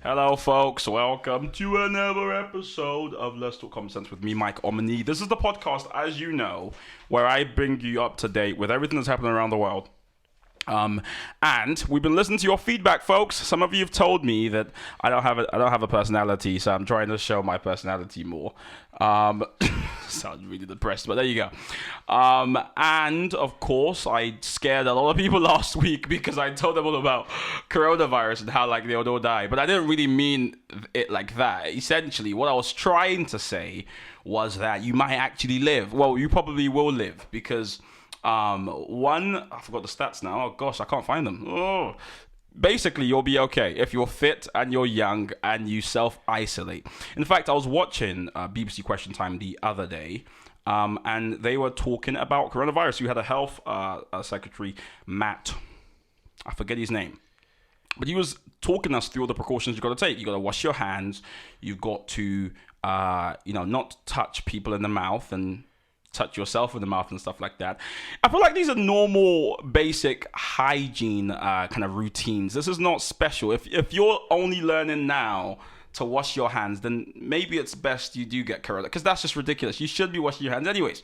Hello, folks. Welcome to another episode of Let's Talk Common Sense with me, Mike Omni. This is the podcast, as you know, where I bring you up to date with everything that's happening around the world. And we've been listening to your feedback, folks. Some of you have told me that I don't have a personality, so I'm trying to show my personality more. Sounds really depressed, but there you go. And of course, I scared a lot of people last week because I told them all about coronavirus and how they would all die. But I didn't really mean it like that. Essentially, what I was trying to say was that you might actually live. Well, you probably will live because I forgot the stats now. Oh gosh, I can't find them. Oh. Basically, you'll be okay if you're fit and you're young and you self-isolate. In fact, I was watching BBC Question Time the other day, and they were talking about coronavirus. You had a health secretary, Matt, I forget his name, but he was talking us through all the precautions you got to take. You got to wash your hands. You got to, not touch people in the mouth and touch yourself in the mouth and stuff like that. I feel like these are normal, basic hygiene kind of routines. This is not special. If you're only learning now to wash your hands, then maybe it's best you do get corona, because that's just ridiculous. You should be washing your hands anyways.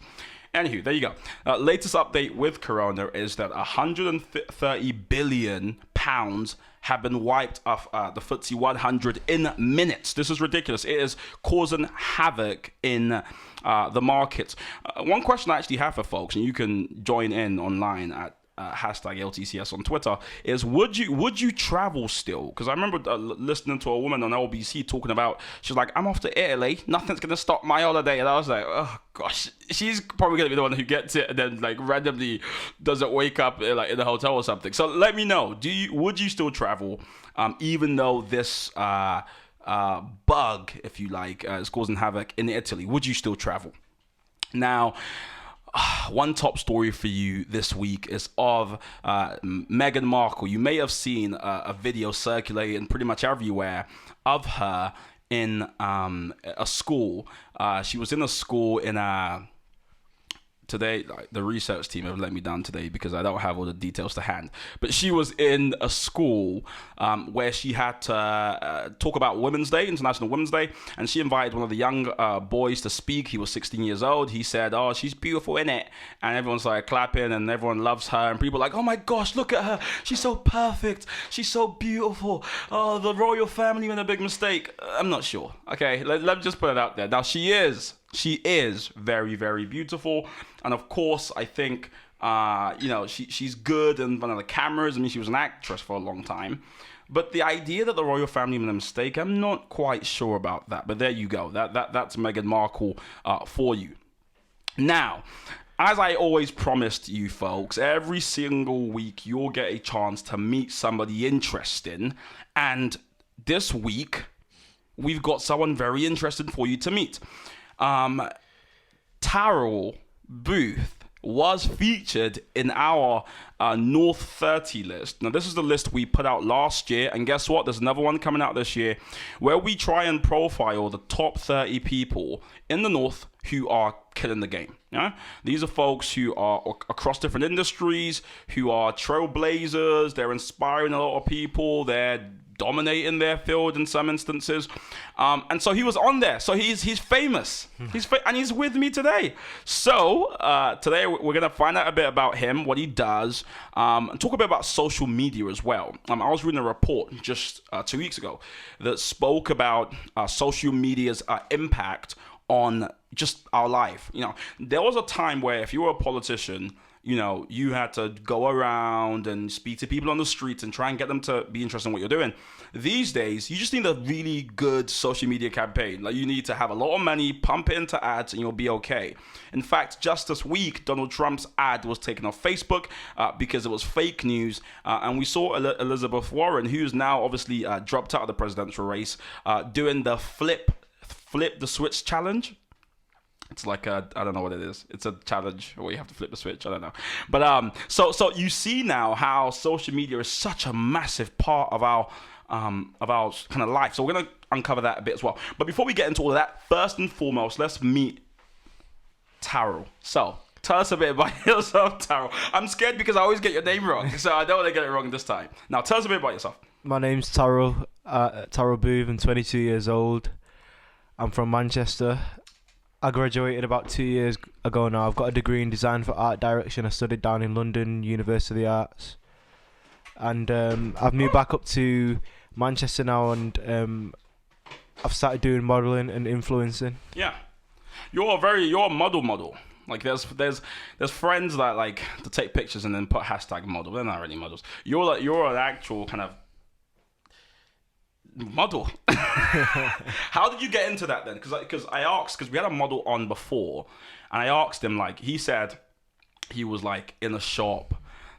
Anywho, there you go. Latest update with corona is that 130 billion pounds have been wiped off the FTSE 100 in minutes. This is ridiculous. It is causing havoc in the markets. One question I actually have for folks, and you can join in online at hashtag LTCS on Twitter, is would you travel still? Because I remember listening to a woman on LBC talking about, she's like, I'm off to Italy, nothing's gonna stop my holiday. And I was like, oh gosh, she's probably gonna be the one who gets it and then randomly doesn't wake up in the hotel or something. So let me know, would you still travel even though this bug, if you like, is causing havoc in Italy? Would you still travel? Now, one top story for you this week is of Meghan Markle. You may have seen a video circulating pretty much everywhere of her in a school. She was in a school in today, the research team have let me down today because I don't have all the details to hand. But she was in a school where she had to talk about Women's Day, International Women's Day, and she invited one of the young boys to speak. He was 16 years old. He said, "Oh, she's beautiful, innit?" And everyone's clapping, and everyone loves her, and people are like, "Oh my gosh, look at her. She's so perfect. She's so beautiful. Oh, the royal family made a big mistake." I'm not sure. Okay, let me just put it out there. Now, she is very, very beautiful. And of course, I think, she's good in front of the cameras. I mean, she was an actress for a long time. But the idea that the royal family made a mistake, I'm not quite sure about that. But there you go. That's Meghan Markle for you. Now, as I always promised you folks, every single week you'll get a chance to meet somebody interesting. And this week, we've got someone very interesting for you to meet. Tairu Booth was featured in our North 30 list. Now, this is the list we put out last year, and guess what? There's another one coming out this year where we try and profile the top 30 people in the North who are killing the game. Yeah? These are folks who are across different industries, who are trailblazers. They're inspiring a lot of people. They're dominating their field in some instances, and so he was on there. So he's famous. And he's with me today. So today we're gonna find out a bit about him, what he does, and talk a bit about social media as well. I was reading a report just 2 weeks ago that spoke about social media's impact on just our life. There was a time where if you were a politician, you had to go around and speak to people on the streets and try and get them to be interested in what you're doing. These days, you just need a really good social media campaign. You need to have a lot of money, pump it into ads, and you'll be okay. In fact, just this week, Donald Trump's ad was taken off Facebook because it was fake news. And we saw Elizabeth Warren, who's now obviously dropped out of the presidential race, doing the flip the switch challenge. It's I don't know what it is. It's a challenge where you have to flip the switch. I don't know. But so you see now how social media is such a massive part of our kind of life. So we're going to uncover that a bit as well. But before we get into all of that, first and foremost, let's meet Tairu. So tell us a bit about yourself, Tairu. I'm scared because I always get your name wrong. So I don't want to get it wrong this time. Now tell us a bit about yourself. My name's Tairu. Tairu Booth. I'm 22 years old. I'm from Manchester. I graduated about 2 years ago now. I've got a degree in design for art direction. I studied down in London, University of the Arts. And I've moved back up to Manchester now, and I've started doing modelling and influencing. Yeah, you're a model. Like there's friends that like to take pictures and then put hashtag model. They're not really models. You're an actual kind of model. How did you get into that then? Because we had a model on before, and I asked him, like, he said he was like in a shop,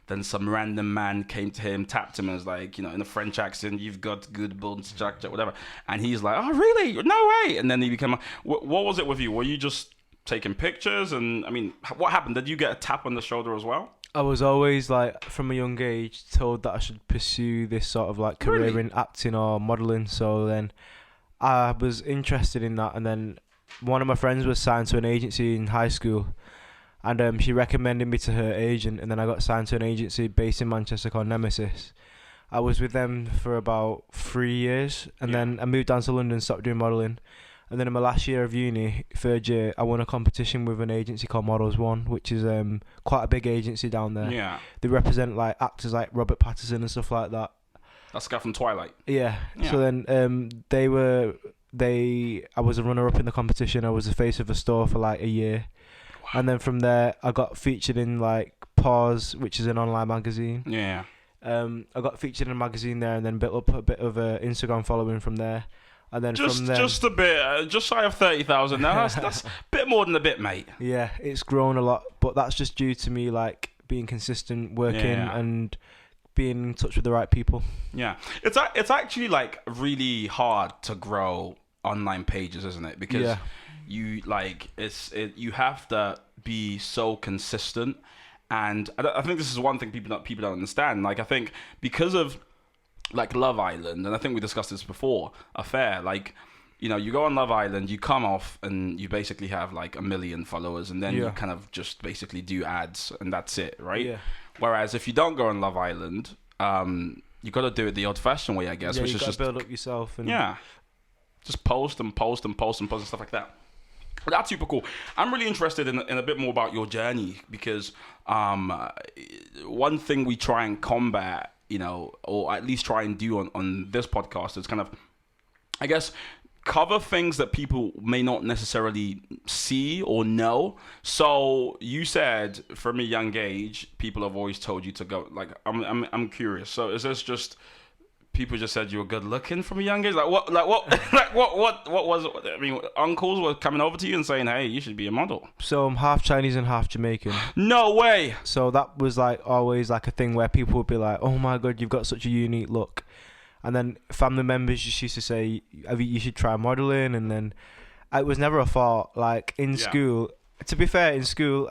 then some random man came to him, tapped him, and was like, in a French accent, "You've got good bone structure," whatever. And he's like, "Oh really? No way!" And then he became. What was it with you? Were you just taking pictures? And I mean, what happened? Did you get a tap on the shoulder as well? I was always, like, from a young age, told that I should pursue this sort of, like, career Really? in acting or modelling. So then I was interested in that. And then one of my friends was signed to an agency in high school. And she recommended me to her agent. And then I got signed to an agency based in Manchester called Nemesis. I was with them for about 3 years. And then I moved down to London, stopped doing modelling. And then in my last year of uni, third year, I won a competition with an agency called Models One, which is quite a big agency down there. Yeah. They represent like actors like Robert Pattinson and stuff like that. That's the guy from Twilight. Yeah. So then I was a runner-up in the competition. I was the face of a store for like a year. Wow. And then from there, I got featured in like Pause, which is an online magazine. Yeah. I got featured in a magazine there, and then built up a bit of a Instagram following from there. And then from there, just a bit, just shy of 30,000 now. That's a bit more than a bit, mate. Yeah, it's grown a lot, but that's just due to me like being consistent, working, and being in touch with the right people. Yeah, it's actually like really hard to grow online pages, isn't it? Because you have to be so consistent, and I think this is one thing people don't understand. Like, I think because of like Love Island, and I think we discussed this before, Affair, like, you go on Love Island, you come off and you basically have like 1 million followers, and then you kind of just basically do ads and that's it, right? Yeah. Whereas if you don't go on Love Island, you got to do it the old-fashioned way, I guess, which is just build up yourself and just post and stuff like that. That's super cool. I'm really interested in a bit more about your journey, because one thing we try and combat, or at least try and do on this podcast is kind of, I guess, cover things that people may not necessarily see or know. So you said from a young age, people have always told you to go. Like, I'm curious. So is this just people just said you were good looking from a young age? What was it? I mean, uncles were coming over to you and saying, "Hey, you should be a model." So I'm half Chinese and half Jamaican. No way. So that was like always like a thing where people would be like, "Oh my God, you've got such a unique look." And then family members just used to say, "You should try modelling." And then it was never a thought. Like in school, to be fair, in school,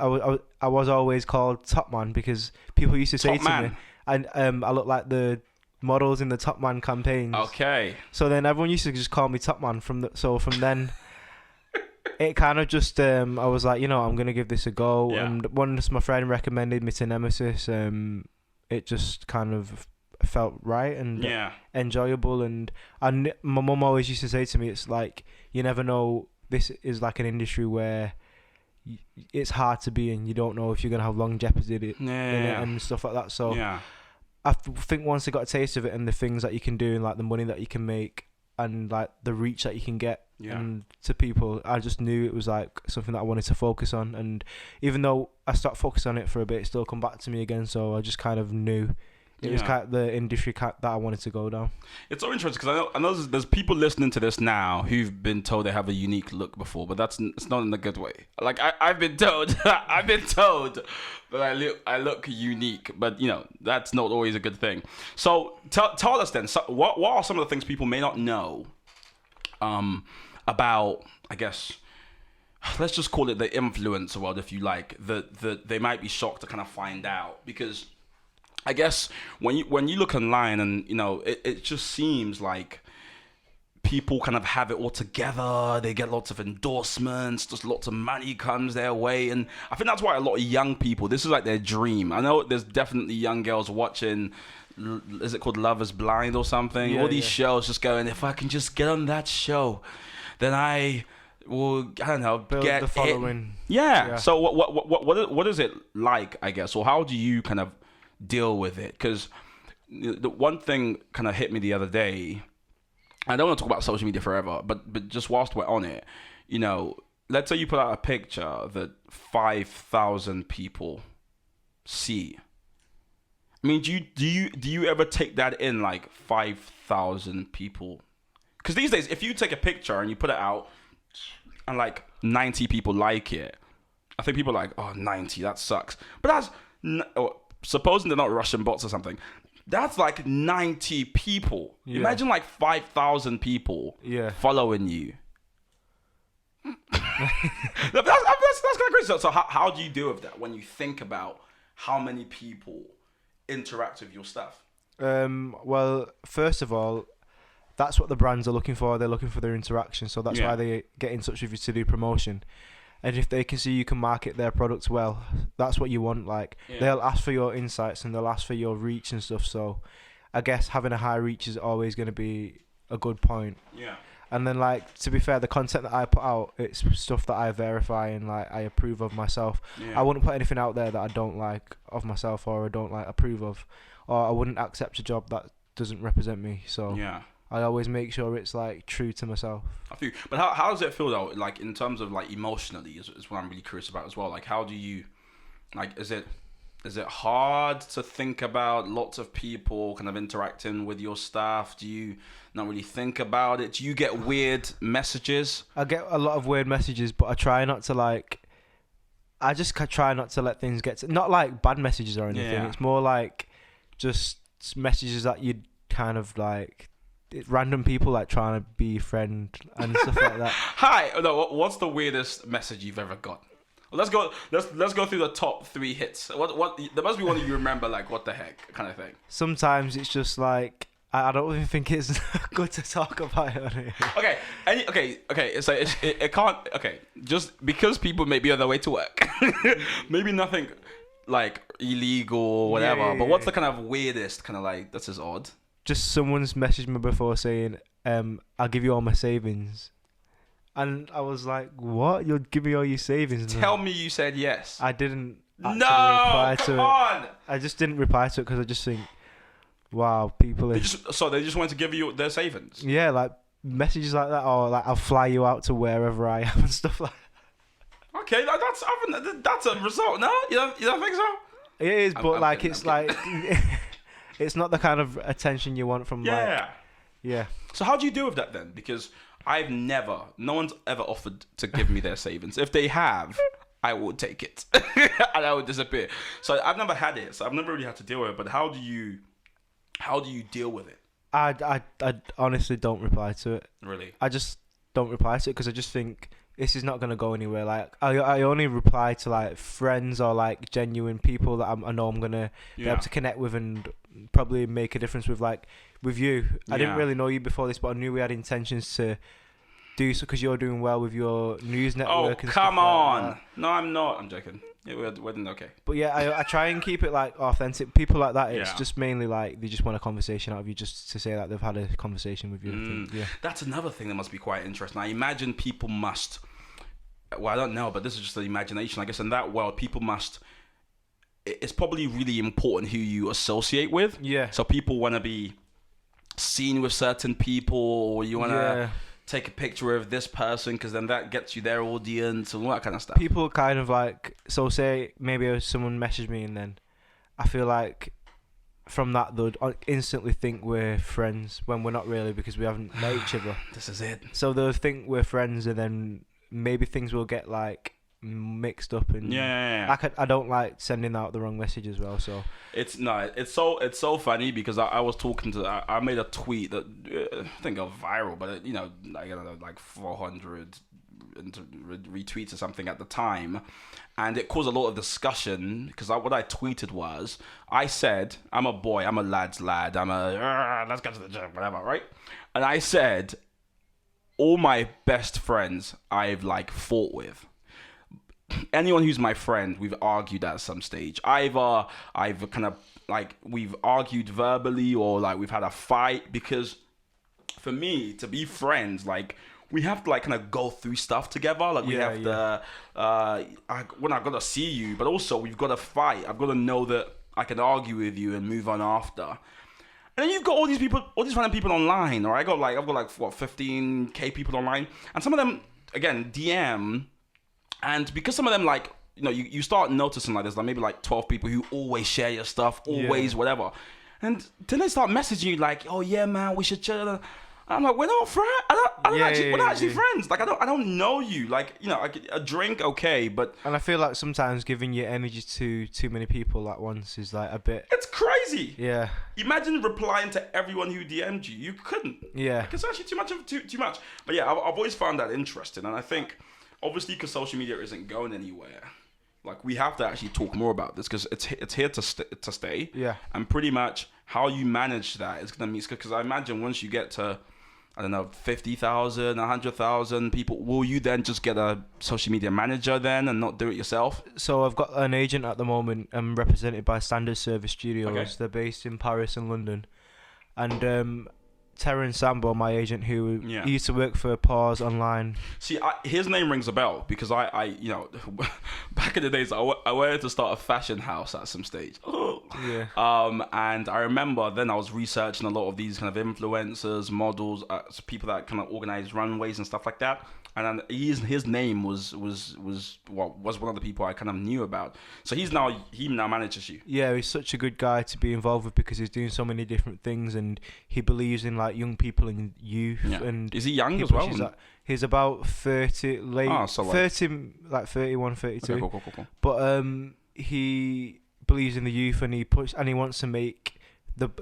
I was always called Top Man, because people used to say to me, and I look like the models in the Top Man campaigns. Okay. So then everyone used to just call me Top Man from then it kind of just I was like, I'm gonna give this a go. Yeah. And once my friend recommended me to Nemesis, it just kind of felt right and enjoyable. And my mum always used to say to me, it's like, you never know, this is like an industry where it's hard to be in. You don't know if you're gonna have longevity in it and stuff like that. So I think once I got a taste of it and the things that you can do and like the money that you can make and like the reach that you can get and to people, I just knew it was like something that I wanted to focus on. And even though I stopped focusing on it for a bit, it still come back to me again. So I just kind of knew it was kind of the industry that I wanted to go down. It's so interesting because I know there's people listening to this now who've been told they have a unique look before, but it's not in a good way. Like I've been told that I look unique, but that's not always a good thing. So tell us then, so what are some of the things people may not know about, I guess, let's just call it the influencer world, if you like, that they might be shocked to kind of find out? Because I guess when you look online and it just seems like people kind of have it all together. They get lots of endorsements, just lots of money comes their way, and I think that's why a lot of young people, this is like their dream. I know there's definitely young girls watching is it called Love Is Blind or something? All these shows, just going, if I can just get on that show, then I will, I don't know, build get the following. Yeah. So what is it like, I guess, or how do you kind of deal with it? Because the one thing kind of hit me the other day. I don't want to talk about social media forever, but just whilst we're on it, you know, let's say you put out a picture that 5,000 people see. I mean, do you ever take that in, like 5,000 people? Because these days, if you take a picture and you put it out and like 90 people like it, I think people are like, oh, 90, that sucks. But supposing they're not Russian bots or something, that's like 90 people. Yeah. Imagine like 5,000 people following you. that's kind of crazy. So how do you deal with that when you think about how many people interact with your stuff? Well, first of all, that's what the brands are looking for. They're looking for their interaction, so that's why they get in touch with you to do promotion. And if they can see you can market their products well, that's what you want. Like, they'll ask for your insights and they'll ask for your reach and stuff. So I guess having a high reach is always going to be a good point. Yeah. And then, like, to be fair, the content that I put out, it's stuff that I verify and, like, I approve of myself. Yeah. I wouldn't put anything out there that I don't like of myself or I don't, like, approve of. Or I wouldn't accept a job that doesn't represent me. So I always make sure it's, like, true to myself. I feel, but how does it feel, though, like, in terms of, like, emotionally is what I'm really curious about as well. Like, how do you, like, is it hard to think about lots of people kind of interacting with your stuff? Do you not really think about it? Do you get weird messages? I get a lot of weird messages, but I try not to, like, I just try not to let things get to, not like bad messages or anything. Yeah. It's more like just messages that you kind of like, random people like trying to be your friend and stuff like that. Hi, no, what's the weirdest message you've ever got? Well, let's go through the top 3 hits. What there must be one that you remember, like, what the heck kind of thing. Sometimes it's just like I don't even think it's good to talk about it on here. Okay. So it can't. Okay, just because people may be on their way to work, maybe nothing like illegal or whatever. Yeah. But what's the kind of weirdest kind of like this is odd? Just someone's messaged me before saying, "I'll give you all my savings." And I was like, what? You'll give me all your savings? Tell me you said yes. I didn't reply to it. I just didn't reply to it because I just think, wow, people are... They just wanted to give you their savings? Yeah, like messages like that, or like I'll fly you out to wherever I am and stuff like that. Okay, that's a result, no? You don't think so? It is, but like it's like... it's not the kind of attention you want from like... Yeah. So how do you deal with that then? Because... no one's ever offered to give me their savings. If they have, I will take it and I will disappear. So I've never had it. So I've never really had to deal with it. But how do you deal with it? I honestly don't reply to it. Really? I just don't reply to it because I just think this is not going to go anywhere. Like I only reply to like friends or like genuine people that I know I'm going to be able to connect with and probably make a difference with, like with you. I didn't really know you before this, but I knew we had intentions to do so because you're doing well with your news network. Oh, come on. Like no, I'm not. I'm joking. Yeah, we're doing okay. But yeah, I try and keep it like authentic. People like that, it's just mainly like they just want a conversation out of you, just to say that they've had a conversation with you. I think. Yeah. That's another thing that must be quite interesting. I imagine people must, well, I don't know, but this is just the imagination, I guess. In that world, people must, it's probably really important who you associate with. Yeah. So people want to be seen with certain people, or you want to take a picture of this person because then that gets you their audience and all that kind of stuff. People kind of like, so say maybe someone messaged me and then I feel like from that they'd instantly think we're friends when we're not really, because we haven't met each other. This is it. So they'll think we're friends and then maybe things will get like mixed up and I don't like sending out the wrong message as well. So it's so funny because I was talking to, I made a tweet that I think got viral, but you know, I don't know, like 400 retweets or something at the time, and it caused a lot of discussion because what I tweeted was, I said I'm a boy, I'm a lad's lad, I'm a let's go to the gym, whatever, right? And I said all my best friends I've like fought with. anyone who's my friend, we've argued at some stage. Either I've kind of like we've argued verbally, or like we've had a fight, because for me to be friends, like we have to like kind of go through stuff together. Like we have to when I've got to see you, but also we've got to fight. I've got to know that I can argue with you and move on after. And then you've got all these people, all these random people online, or I've got like what 15k people online, and some of them again DM, and because some of them like you start noticing like there's like maybe like 12 people who always share your stuff, always whatever, and then they start messaging you like, oh yeah man, we should chill. I'm like, we're not friends. We're not actually friends. Like, I don't know you. Like, a drink, okay, but... And I feel like sometimes giving your energy to too many people at once is like a bit... It's crazy. Yeah. Imagine replying to everyone who DM'd you. You couldn't. Yeah. Like, it's actually too much. But yeah, I've always found that interesting. And I think, obviously, because social media isn't going anywhere, like, we have to actually talk more about this, because it's here to stay. Yeah. And pretty much how you manage that is going to mean... Because I imagine once you get to... I don't know, 50,000, 100,000 people. Will you then just get a social media manager then and not do it yourself? So I've got an agent at the moment. I'm represented by Standard Service Studios. Okay. They're based in Paris and London. And Terran Sambo, my agent, who he used to work for Pause Online. See, his name rings a bell, because I back in the days, I wanted to start a fashion house at some stage. Yeah. And I remember then I was researching a lot of these kind of influencers, models, people that kind of organize runways and stuff like that. And then his name was one of the people I kind of knew about. So he now manages you. Yeah, he's such a good guy to be involved with, because he's doing so many different things, and he believes in like young people and youth. Yeah. And is he young as well? He's about 30, late 30, like 31, 32. Okay, cool. But he believes in the youth, and he wants to make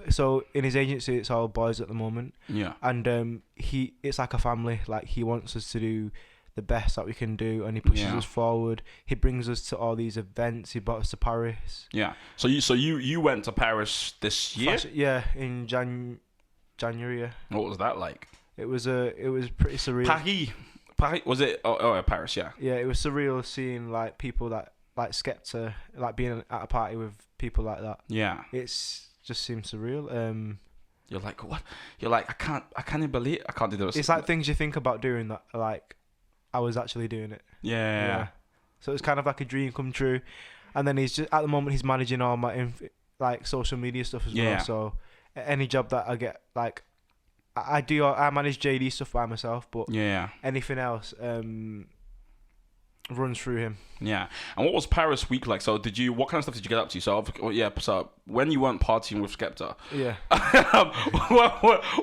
so in his agency it's all boys at the moment. Yeah. And it's like a family. Like, he wants us to do the best that we can do, and he pushes us forward. He brings us to all these events. He brought us to Paris. Yeah. So you went to Paris this year? Yeah, in January. Yeah. What was that like? It was pretty surreal. Paris was it? Oh, Paris. Yeah. Yeah, it was surreal seeing like people that like Skepta, like being at a party with people like that. Yeah. It's just seems surreal. You're like, what? You're like, I can't believe I can't do this. It's like things you think about doing that, like I was actually doing it. Yeah. So it's kind of like a dream come true. And then he's just, at the moment, he's managing all my like social media stuff as well. So any job that I get, like I manage JD stuff by myself, but anything else runs through him. Yeah. And what was Paris week like? So what kind of stuff did you get up to? So when you weren't partying with Skepta,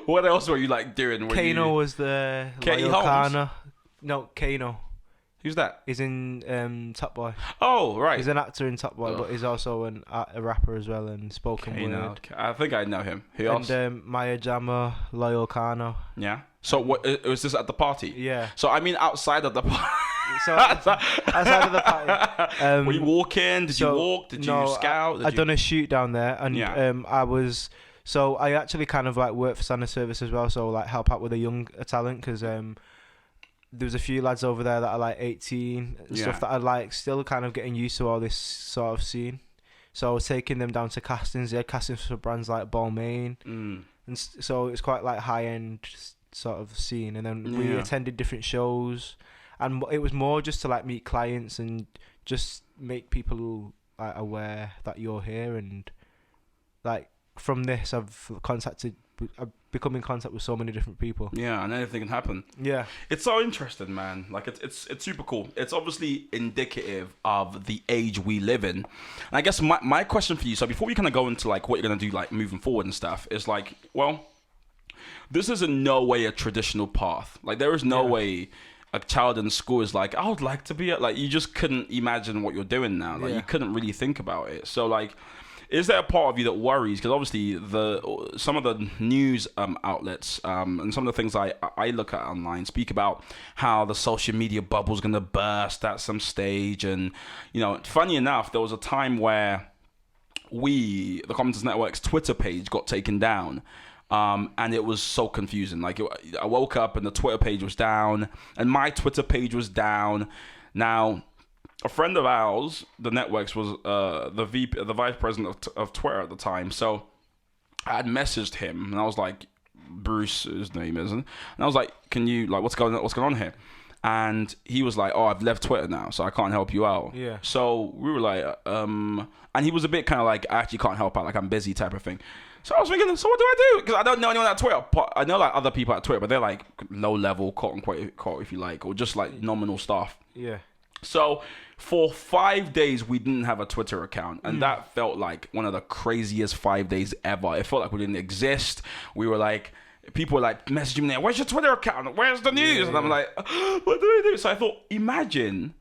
what else were you like doing? Kano was there. Kana. No, Kano. Who's that? He's in Top Boy. Oh, right. He's an actor in Top Boy, but he's also a rapper as well, and spoken word. I think I know him. Who else? And Maya Jama, Loyal Kano. Yeah. So what was this at the party? Yeah. So I mean outside of the party. So outside of the party. Were you walking? Did you walk? Did you scout? I done a shoot down there, and I actually kind of like work for Standard Service as well, so like help out with a young talent, because there was a few lads over there that are like 18 and stuff that are like still kind of getting used to all this sort of scene. So I was taking them down to castings. They had castings for brands like Balmain, and so it's quite like high end sort of scene. And then we attended different shows, and it was more just to like meet clients and just make people like aware that you're here. And like from this, I've become in contact with so many different people. Yeah, and anything can happen. Yeah. It's so interesting, man. Like, it's super cool. It's obviously indicative of the age we live in. And I guess my question for you, so before we kind of go into, like, what you're going to do, like, moving forward and stuff, is, like, well, this is in no way a traditional path. Like, there is no way a child in school is like, I would like to be... Like, you just couldn't imagine what you're doing now. Like, you couldn't really think about it. So, like... Is there a part of you that worries? Because obviously some of the news outlets and some of the things I look at online speak about how the social media bubble is going to burst at some stage. And, funny enough, there was a time where the Commentators Network's Twitter page got taken down. And it was so confusing. Like, I woke up and the Twitter page was down and my Twitter page was down. Now... a friend of ours, the networks, was the vice president of Twitter at the time. So I had messaged him, and I was like, Bruce, his name is, and I was like, can you, like, what's going on here? And he was like, oh, I've left Twitter now, so I can't help you out. Yeah. So we were like, and he was a bit kind of like, I actually can't help out, like, I'm busy type of thing. So I was thinking, so what do I do? Because I don't know anyone at Twitter. I know like other people at Twitter, but they're like low level, quote unquote, if you like, or just like nominal staff. Yeah. So for 5 days, we didn't have a Twitter account. And that felt like one of the craziest 5 days ever. It felt like we didn't exist. We were like, people were like messaging me, where's your Twitter account? Where's the news? Yeah, and I'm like, what do we do? So I thought, imagine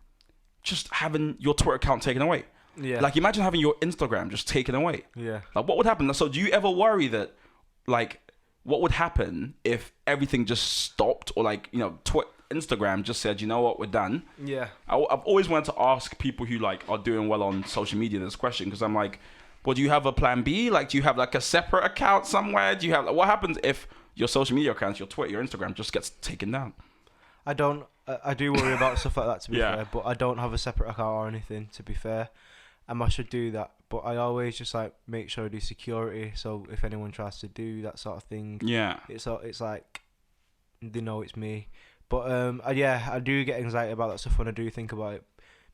just having your Twitter account taken away. Yeah. Like, imagine having your Instagram just taken away. Yeah. Like, what would happen? So do you ever worry that, like, what would happen if everything just stopped, or like, you know, Instagram just said, you know what, we're done? Yeah. I've always wanted to ask people who like are doing well on social media this question, because I'm like, well, do you have a plan B? Like, do you have like a separate account somewhere? Do you have, like, what happens if your social media accounts, your Twitter, your Instagram just gets taken down? I do worry about stuff like that, to be Yeah. fair, but I don't have a separate account or anything, to be fair. I should do that, but I always just like make sure I do security, so if anyone tries to do that sort of thing, Yeah. it's like they know it's me. But I do get anxiety about that stuff when I do think about it,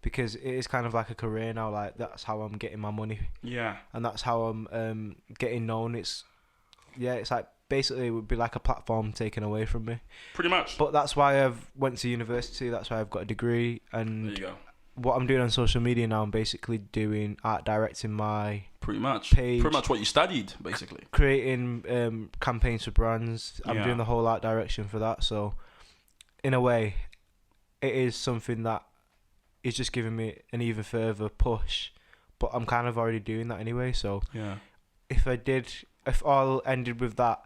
because it is kind of like a career now. Like, that's how I'm getting my money. Yeah. And that's how I'm getting known. It's like basically it would be like a platform taken away from me. Pretty much. But that's why I've went to university. That's why I've got a degree. And There you go. what I'm doing on social media now, I'm basically doing art directing my Pretty much. page. Pretty much what you studied, basically. Creating campaigns for brands. I'm Yeah. doing the whole art direction for that. So in a way, it is something that is just giving me an even further push. But I'm kind of already doing that anyway. So Yeah. if all ended with that,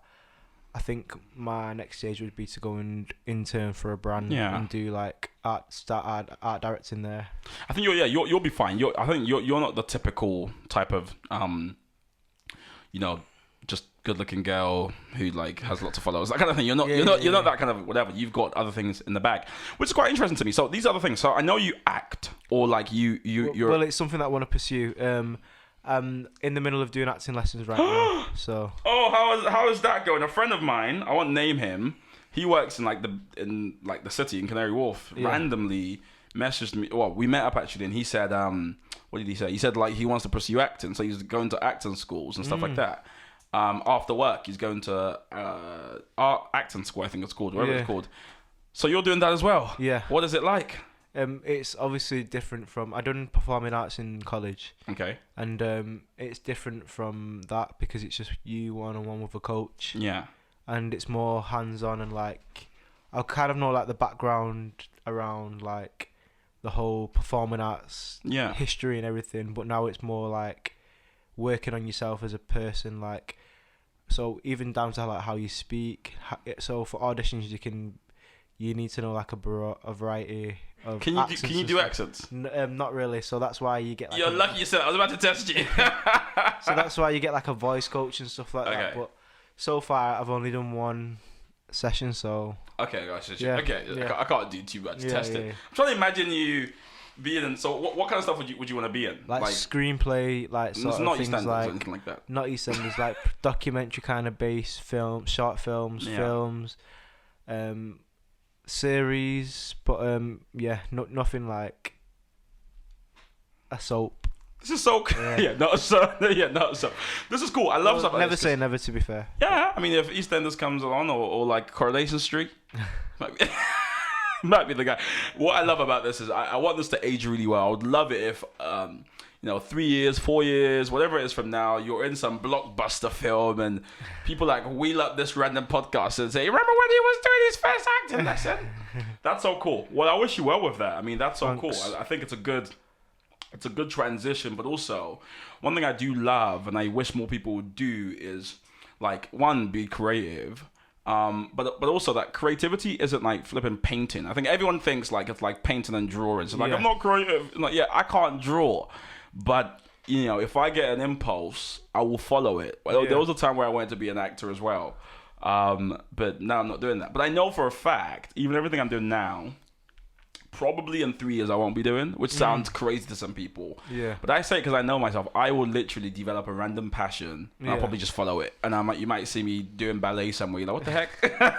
I think my next stage would be to go and intern for a brand and do like art directing there. I think you'll be fine. I think you're not the typical type of you know, just good looking girl who like has lots of followers. That kind of thing. You're not that kind of whatever. You've got other things in the bag, which is quite interesting to me. So these other things. So I know you act, or like you're. Well, it's something that I want to pursue. I'm in the middle of doing acting lessons right now. So. Oh, how is that going? A friend of mine, I won't name him. He works in the city in Canary Wharf. Yeah. Randomly messaged me. Well, we met up actually, and he said, what did he say? He said like he wants to pursue acting, so he's going to acting schools and stuff like that. After work, he's going to art acting school, I think it's called, whatever it's called. So you're doing that as well. Yeah. What is it like? It's obviously different from... I done performing arts in college. Okay. And it's different from that because it's just you one-on-one with a coach. Yeah. And it's more hands-on and like... I kind of know like the background around like the whole performing arts history and everything, but now it's more like working on yourself as a person, like... So even down to like how you speak. So for auditions, you need to know like a variety of Can you do accents? Not really. So that's why you get. Like You're lucky you said that. I was about to test you. So that's why you get like a voice coach and stuff like that. But so far, I've only done one session. So okay, gosh, yeah, I can't do too much testing. I'm trying to imagine you being in. So what kind of stuff would you want to be in? Like screenplay, like sort of things like anything like that. Not EastEnders, like documentary kind of based films, short films, series, but nothing like a soap. This is so not a soap. Not a soap. This is cool. I love stuff like never this. Say never, to be fair. Yeah, I mean, if EastEnders comes along or like Coronation Street, might be the guy. What I love about this is I want this to age really well. I would love it if 3 years, 4 years, whatever it is from now, you're in some blockbuster film and people like wheel up this random podcast and say, remember when he was doing his first acting lesson? That's so cool. Well, I wish you well with that. I mean, that's so Thanks. cool. I think it's a good transition, but also one thing I do love and I wish more people would do is like, one, be creative. But also that creativity isn't like flipping painting. I think everyone thinks like it's like painting and drawing. So like, I'm not creative. Like, I can't draw. But, if I get an impulse, I will follow it. There was a time where I wanted to be an actor as well. But now I'm not doing that. But I know for a fact, even everything I'm doing now, probably in 3 years I won't be doing, which sounds crazy to some people. Yeah. But I say it because I know myself. I will literally develop a random passion, and I'll probably just follow it. And you might see me doing ballet somewhere. You're like, what the heck?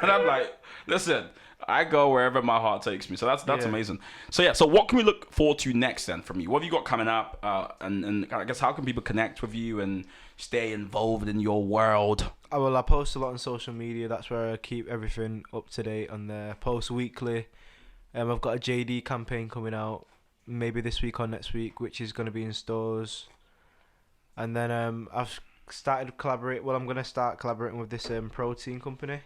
And I'm like, listen, I go wherever my heart takes me. So that's amazing. So so what can we look forward to next then from you? What have you got coming up? And I guess how can people connect with you and stay involved in your world? I post a lot on social media. That's where I keep everything up to date on there. Post weekly. I've got a JD campaign coming out maybe this week or next week, which is going to be in stores. And then I've started collaborate. Well, I'm going to start collaborating with this protein company.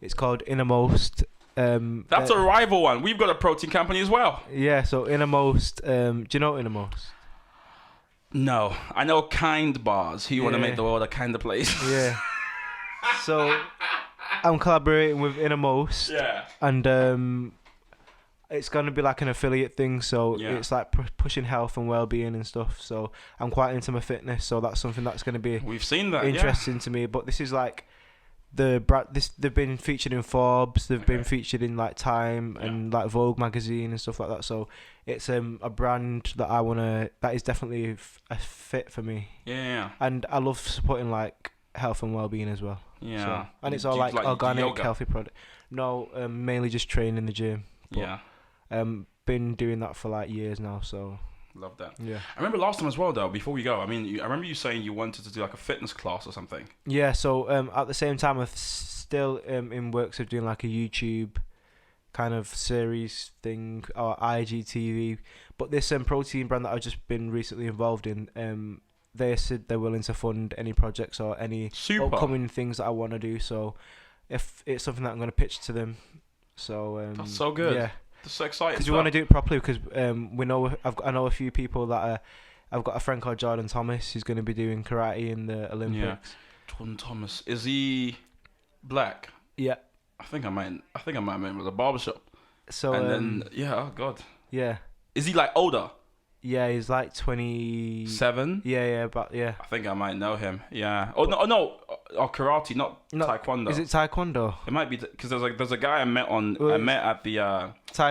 It's called Innermost. That's a rival one. We've got a protein company as well. Yeah, so Innermost. Do you know Innermost? No, I know Kind Bars. Who want to make the world a kinder place? Yeah. So I'm collaborating with Innermost. Yeah. And it's going to be like an affiliate thing. So it's like pushing health and well-being and stuff. So I'm quite into my fitness. So that's something that's going to be We've seen that, interesting to me. But this is like they've been featured in Forbes. They've been featured in like Time and like Vogue magazine and stuff like that. So it's a brand that that is definitely a fit for me. Yeah. And I love supporting like health and well-being as well. Yeah. So, and it's all like organic, healthy product. No, mainly just training in the gym. But, been doing that for like years now. So love that. Yeah. I remember last time as well, though. Before we go, I mean, I remember you saying you wanted to do like a fitness class or something. Yeah. So at the same time, I'm still in works of doing like a YouTube kind of series thing or IGTV. But this protein brand that I've just been recently involved in, they said they're willing to fund any projects or any upcoming things that I want to do. So if it's something that I'm going to pitch to them, so that's so good. Yeah. That's so exciting. Because we want to do it properly. Because I know a few people that I've got a friend called Jordan Thomas who's going to be doing karate in the Olympics. Yeah. Jordan Thomas, is he black? Yeah. I think I might have met him at a barbershop. So and then oh god. Yeah. Is he like older? Yeah, he's like 27. Yeah, but yeah. I think I might know him. Yeah. No. Karate, not taekwondo. Is it taekwondo? It might be because there's a guy I met at the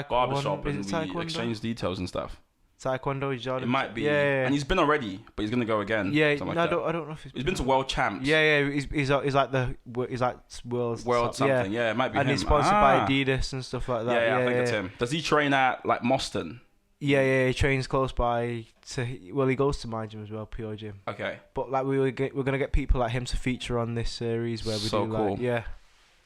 barbershop and we exchanged details and stuff. Taekwondo is Jordan. It might be. Yeah. And he's been already, but he's gonna go again. Yeah. No, I don't know if he's been to world champs. Yeah. He's like world something. Yeah, it might be him. And he's sponsored by Adidas and stuff like that. Yeah, I think it's him. Does he train at like Moston? Yeah, he trains close by he goes to my gym as well, Pure Gym. Okay. But like we're gonna get people like him to feature on this series where we do cool. like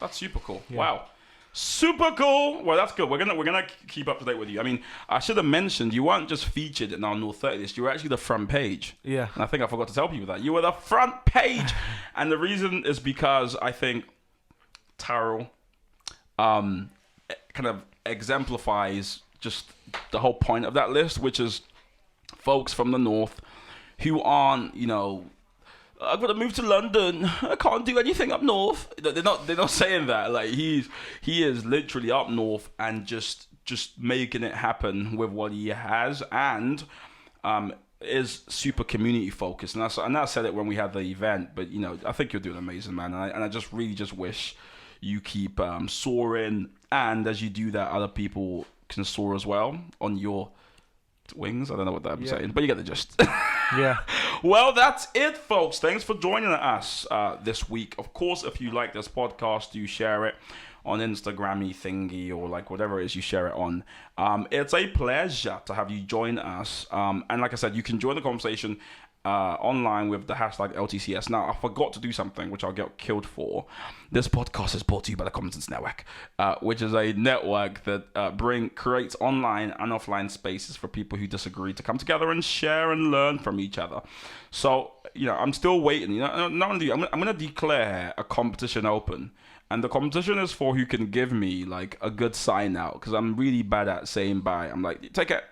That's super cool. Yeah. Wow. Super cool. Well, that's good. We're gonna keep up to date with you. I mean, I should have mentioned you weren't just featured in our North 30 list. You were actually the front page. Yeah. And I think I forgot to tell people that you were the front page, and the reason is because I think Tairu kind of exemplifies just the whole point of that list, which is folks from the North who aren't, I've got to move to London. I can't do anything up north. They're not saying that. Like he is literally up north and just making it happen with what he has, and is super community focused. And I said it when we had the event, but I think you're doing amazing, man. And I just really just wish you keep soaring, and as you do that, other people can soar as well on your wings. I don't know what I'm saying, but you get the gist. Yeah. Well, that's it, folks. Thanks for joining us this week. Of course, if you like this podcast, do share it on Instagrammy thingy or like whatever it is you share it on. It's a pleasure to have you join us. And like I said, you can join the conversation online with the hashtag LTCS. Now, I forgot to do something which I'll get killed for. This podcast is brought to you by the Commentators Network, which is a network that creates online and offline spaces for people who disagree to come together and share and learn from each other. So, I'm still waiting. Not only I'm going to declare a competition open. And the competition is for who can give me like a good sign out, because I'm really bad at saying bye. I'm like, take it.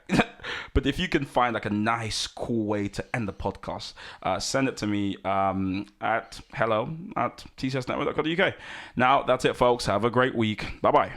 But if you can find like a nice, cool way to end the podcast, send it to me at hello@tcsnetwork.co.uk. Now, that's it, folks. Have a great week. Bye-bye.